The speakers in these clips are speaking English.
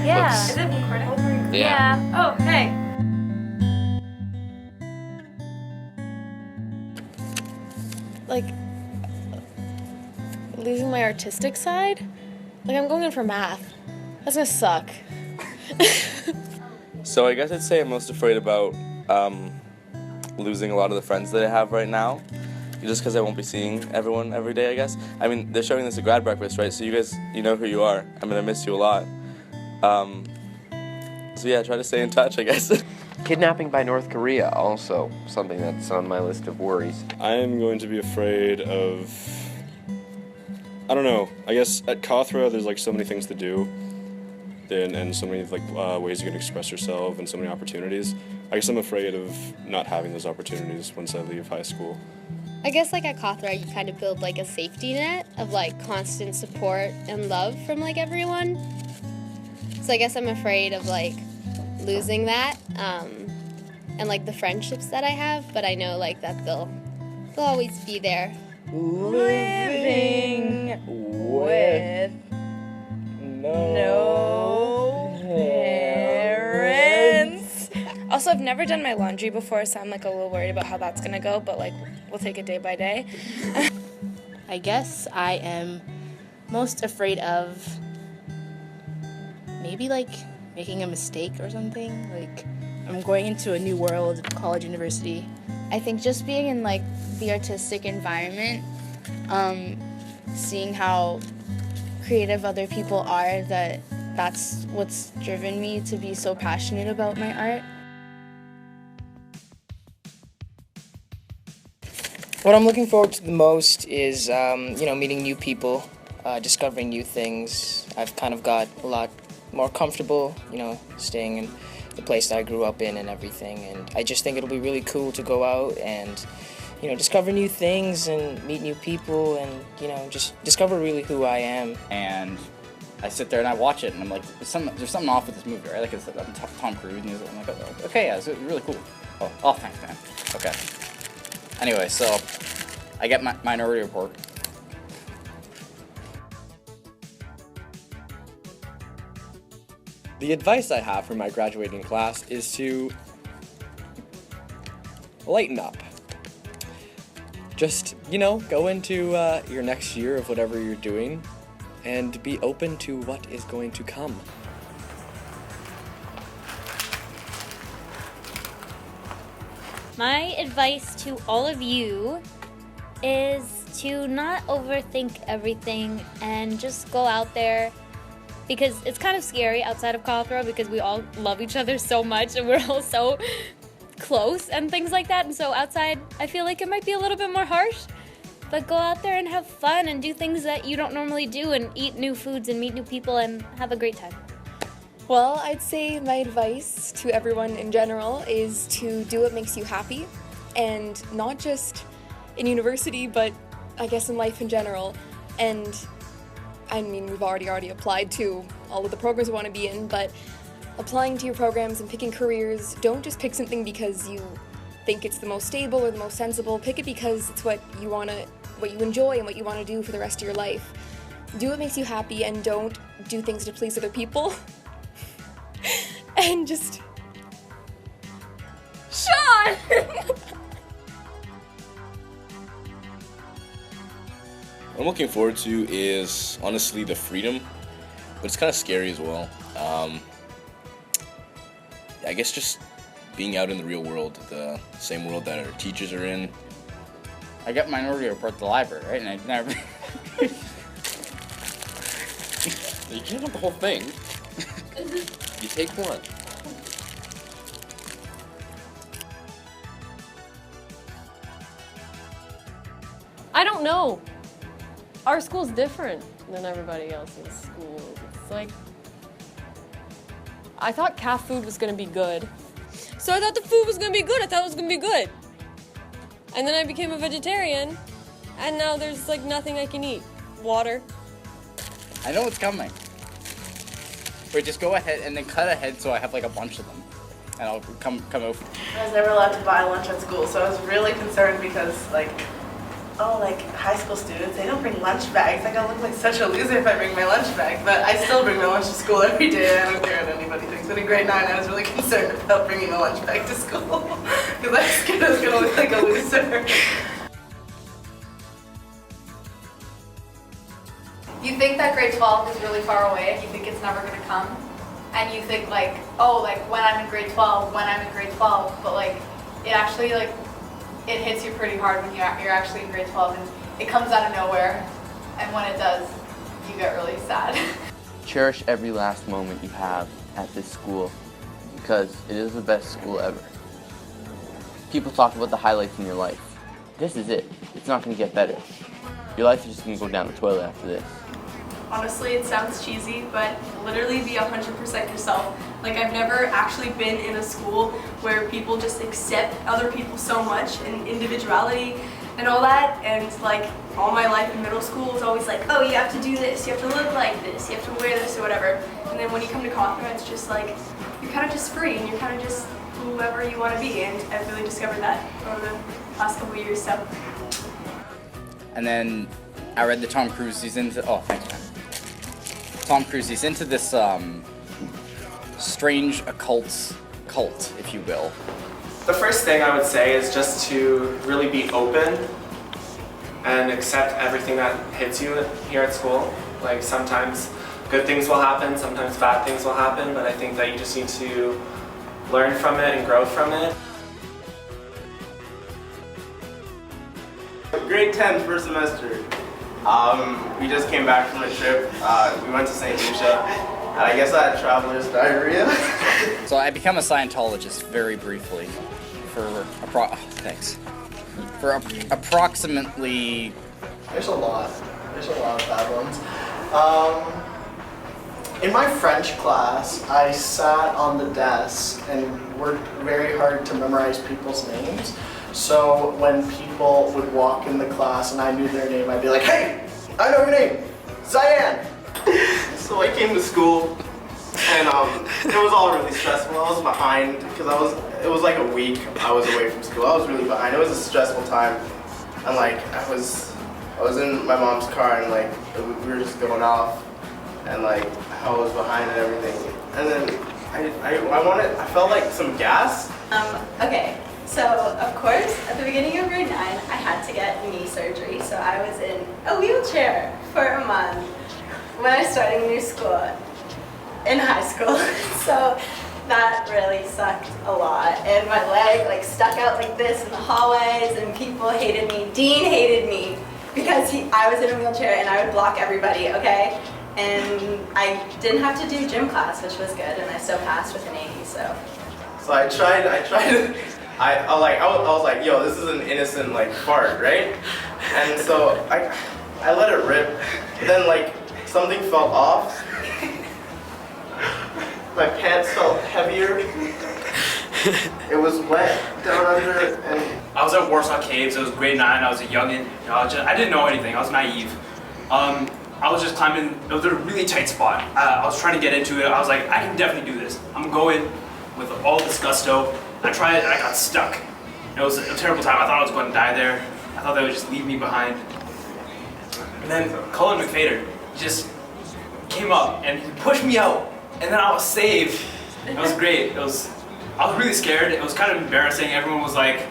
Yeah. Is it recording? Yeah. Oh, hey. Like, losing my artistic side? Like, I'm going in for math. That's gonna suck. So I guess I'd say I'm most afraid about losing a lot of the friends that I have right now, just because I won't be seeing everyone every day, I guess. I mean, they're showing this at grad breakfast, right? So you guys, you know who you are. I'm gonna miss you a lot. So yeah, try to stay in touch, I guess. Kidnapping by North Korea, also something that's on my list of worries. I'm going to be afraid of, I don't know, I guess at Cawthra there's like so many things to do and so many like ways you can express yourself and so many opportunities. I guess I'm afraid of not having those opportunities once I leave high school. I guess like at Cawthra you kind of build like a safety net of like constant support and love from like everyone. So I guess I'm afraid of like losing that and like the friendships that I have, but I know like that they'll always be there. Living with no parents. Also, I've never done my laundry before, so I'm like a little worried about how that's gonna go, but like we'll take it day by day. I guess I am most afraid of maybe like making a mistake or something. Like, I'm going into a new world, college, university. I think just being in like the artistic environment, seeing how creative other people are, that's what's driven me to be so passionate about my art. What I'm looking forward to the most is, meeting new people, discovering new things. I've kind of got a lot more comfortable, staying in the place that I grew up in and everything. And I just think it'll be really cool to go out and, discover new things and meet new people and, just discover really who I am. And I sit there and I watch it and I'm like, there's something off with this movie, right? Like it's Tom Cruise and I'm like, okay, yeah, it's really cool. Oh, thanks, man. Okay. Anyway, so I get my Minority Report. The advice I have for my graduating class is to lighten up. Just, go into your next year of whatever you're doing and be open to what is going to come. My advice to all of you is to not overthink everything and just go out there, because it's kind of scary outside of Cawthra because we all love each other so much and we're all so close and things like that. And so outside, I feel like it might be a little bit more harsh, but go out there and have fun and do things that you don't normally do and eat new foods and meet new people and have a great time. Well, I'd say my advice to everyone in general is to do what makes you happy, and not just in university, but I guess in life in general. And I mean, we've already applied to all of the programs we want to be in, but applying to your programs and picking careers, don't just pick something because you think it's the most stable or the most sensible. Pick it because it's what you enjoy and what you want to do for the rest of your life. Do what makes you happy and don't do things to please other people. And just... Sean! What I'm looking forward to is, honestly, the freedom, but it's kind of scary as well. I guess just being out in the real world, the same world that our teachers are in. I got Minority Report at the library, right? And I never... You can't have the whole thing. You take one. I don't know. Our school's different than everybody else's school. It's like, I thought calf food was gonna be good. So I thought the food was gonna be good. I thought it was gonna be good. And then I became a vegetarian, and now there's like nothing I can eat. Water. I know it's coming. Wait, just go ahead and then cut ahead so I have like a bunch of them. And I'll come over. I was never allowed to buy lunch at school, so I was really concerned because like oh, like high school students, they don't bring lunch bags. Like, I'll look like such a loser if I bring my lunch bag. But I still bring my lunch to school every day. I don't care what anybody thinks. But in grade 9, I was really concerned about bringing a lunch bag to school because I was scared I was going to look like a loser. You think that grade 12 is really far away, you think it's never going to come, and you think like, oh, like when I'm in grade 12, but like it actually like it hits you pretty hard when you're actually in grade 12 and it comes out of nowhere, and when it does, you get really sad. Cherish every last moment you have at this school because it is the best school ever. People talk about the highlights in your life. This is it. It's not going to get better. Your life is just going to go down the toilet after this. Honestly, it sounds cheesy, but literally be 100% yourself. Like, I've never actually been in a school where people just accept other people so much and individuality and all that. And like, all my life in middle school was always like, oh, you have to do this, you have to look like this, you have to wear this or whatever. And then when you come to Cawthra, it's just like, you're kind of just free and you're kind of just whoever you want to be. And I've really discovered that over the past couple of years, so. And then I read that Tom Cruise, he's into, oh, thanks, man. Tom Cruise, he's into this strange occult cult, if you will. The first thing I would say is just to really be open and accept everything that hits you here at school. Like, sometimes good things will happen, sometimes bad things will happen, but I think that you just need to learn from it and grow from it. Grade 10, first semester. We just came back from a trip. We went to St. Lucia, and I guess I had traveler's diarrhea. So I became a Scientologist very briefly for approximately. There's a lot of bad ones. In my French class, I sat on the desk and worked very hard to memorize people's names. So when people would walk in the class and I knew their name, I'd be like, hey, I know your name, Cyan. So I came to school and it was all really stressful. I was behind because it was like a week I was away from school. I was really behind. It was a stressful time. And like I was in my mom's car and like we were just going off and like I was behind and everything. And then I felt like some gas. Okay. So, of course, at the beginning of grade 9, I had to get knee surgery. So I was in a wheelchair for a month when I started new school, in high school. So that really sucked a lot. And my leg like stuck out like this in the hallways and people hated me. Dean hated me because I was in a wheelchair and I would block everybody, okay? And I didn't have to do gym class, which was good, and I still passed with an 80, so. So I tried to. I was like, yo, this is an innocent like fart, right? And so I let it rip. Then like something fell off. My pants felt heavier. It was wet down under, and I was at Warsaw Caves. It was grade 9. I was a youngin. You know, I didn't know anything. I was naive. I was just climbing. It was a really tight spot. I was trying to get into it. I was like, I can definitely do this. I'm going with all this gusto. I tried and I got stuck. It was a terrible time. I thought I was going to die there. I thought they would just leave me behind. And then Colin McFader just came up and he pushed me out. And then I was saved. It was great. I was really scared. It was kind of embarrassing. Everyone was like,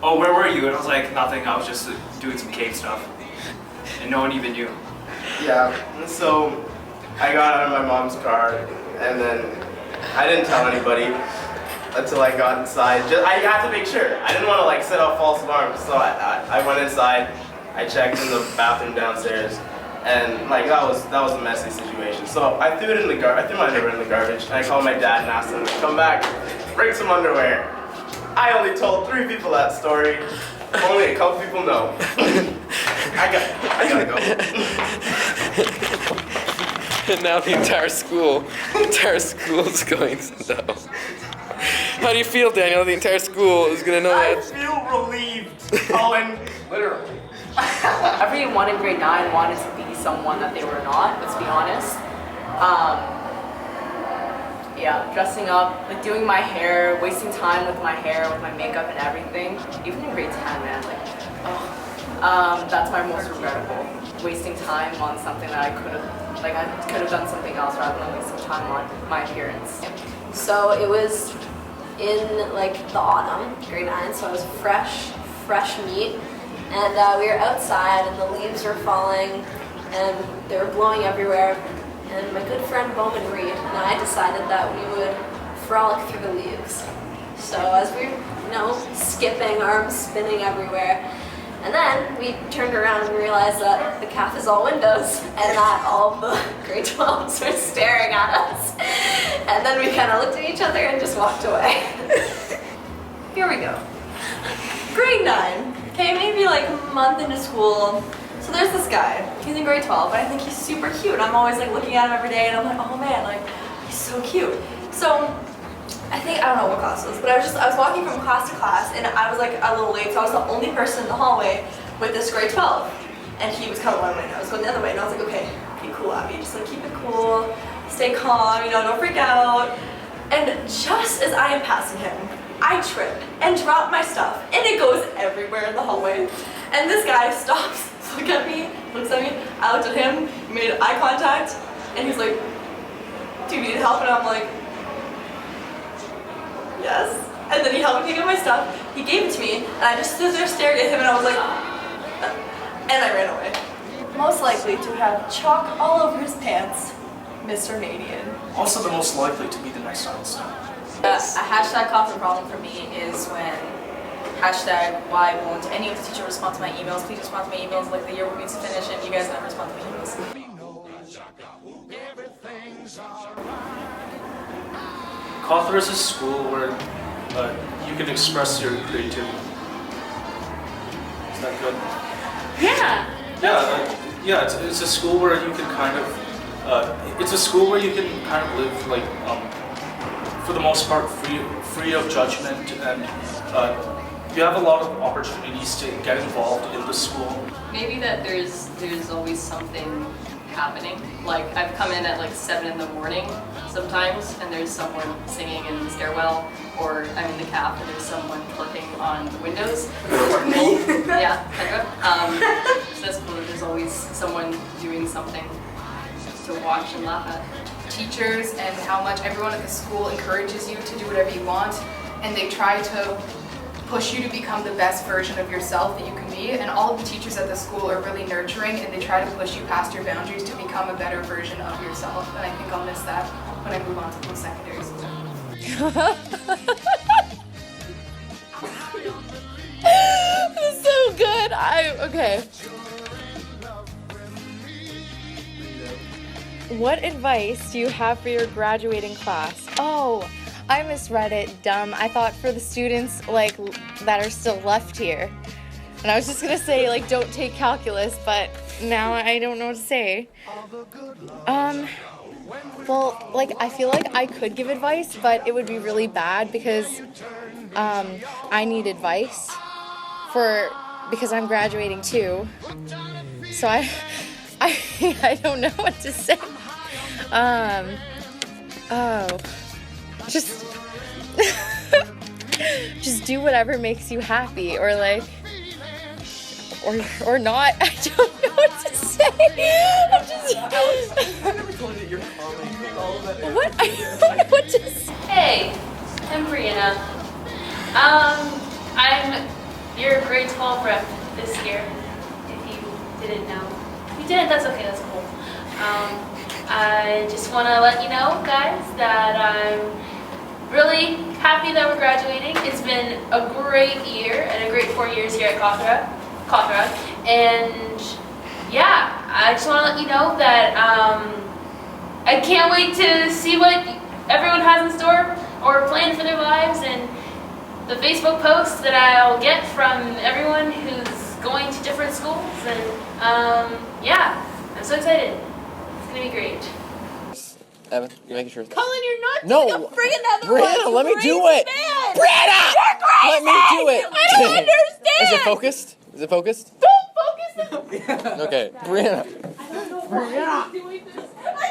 oh, where were you? And I was like, nothing. I was just doing some cave stuff. And no one even knew. Yeah, and so I got out of my mom's car and then I didn't tell anybody until I got inside. I had to make sure. I didn't want to like set off false alarms, so I went inside. I checked in the bathroom downstairs, and like that was a messy situation. So I threw it in the I threw my underwear in the garbage. And I called my dad and asked him to come back, bring some underwear. I only told 3 people that story. Only a couple people know. I gotta go. And now the entire school is going to know. How do you feel, Daniel? The entire school is going to know that. I feel relieved, Colin. Literally. Everyone in grade 9 wanted to be someone that they were not, let's be honest. Yeah, dressing up, like doing my hair, wasting time with my hair, with my makeup and everything. Even in grade 10, man, like, oh. That's my most regrettable. Wasting time on something that I could have done something else rather than wasting time on my appearance. So it was in like the autumn, grade 9, so I was fresh meat, and we were outside and the leaves were falling and they were blowing everywhere, and my good friend Bowman Reed and I decided that we would frolic through the leaves. So as we were, skipping, arms spinning everywhere, and then we turned around and realized that the calf is all windows and that all the grade 12s were staring at us. And then we kind of looked at each other and just walked away. Here we go. Grade 9. Okay, maybe like a month into school. So there's this guy. He's in grade 12, and I think he's super cute. I'm always like looking at him every day, and I'm like, oh man, like he's so cute. So I don't know what class it was, but I was walking from class to class, and I was like a little late, so I was the only person in the hallway with this grade 12. And he was coming one way, and I was going the other way, and I was like, okay, be cool, Abby, just like keep it cool, stay calm, don't freak out. And just as I am passing him, I trip and drop my stuff, and it goes everywhere in the hallway. And this guy stops, looks at me, I looked at him, made eye contact, and he's like, do you need help? And I'm like, yes. And then he helped me pick up my stuff, he gave it to me, and I just stood there staring at him, and I was like, and I ran away. Most likely to have chalk all over his pants, Mr. Nadian. Also the most likely to be the next Einstein. A hashtag Cawthra problem for me is when hashtag why won't any of the teachers respond to my emails? Please respond to my emails, like the year needs to finish and you guys never respond to my emails. Cawthra is a school where you can express your creativity. Is that good? Yeah. Yeah. It's a school where you can kind of. It's a school where you can kind of live like, for the most part, free of judgment, and you have a lot of opportunities to get involved in the school. Maybe that there's always something happening. Like I've come in at like 7 in the morning sometimes, and there's someone singing in the stairwell, or I'm in the caf and there's someone working on the windows. Yeah, kind of. So that's cool that there's always someone doing something to watch and laugh at. Teachers and how much everyone at the school encourages you to do whatever you want, and they try to push you to become the best version of yourself that you can be, and all of the teachers at the school are really nurturing, and they try to push you past your boundaries to become a better version of yourself, and I think I'll miss that when I move on to post-secondary school. That's so good. Okay. What advice do you have for your graduating class? Oh, I misread it, dumb. I thought for the students like that are still left here. And I was just gonna say like don't take calculus, but now I don't know what to say. Well, like I feel like I could give advice, but it would be really bad because I need advice because I'm graduating too. So I don't know what to say. Just do whatever makes you happy, or like, or not. I don't know what to say. What? I don't know what to say. Hey, I'm Brianna. I'm your grade 12 rep this year, if you didn't know. If you didn't, that's okay, that's cool. I just want to let you know, guys, that I'm really happy that we're graduating. It's been a great year and a great 4 years here at Cawthra. And yeah, I just want to let you know that I can't wait to see what everyone has in store or planned for their lives, and the Facebook posts that I'll get from everyone who's going to different schools. And yeah, I'm so excited. It's going to be great. Evan, you're making sure. Colin, you're not No, bring another Brianna, one. let me do it. Man. Brianna, You're crazy. let me do it. I don't understand. Is it focused? Is it focused? Don't focus. Okay, Brianna. I don't know why I'm doing this. I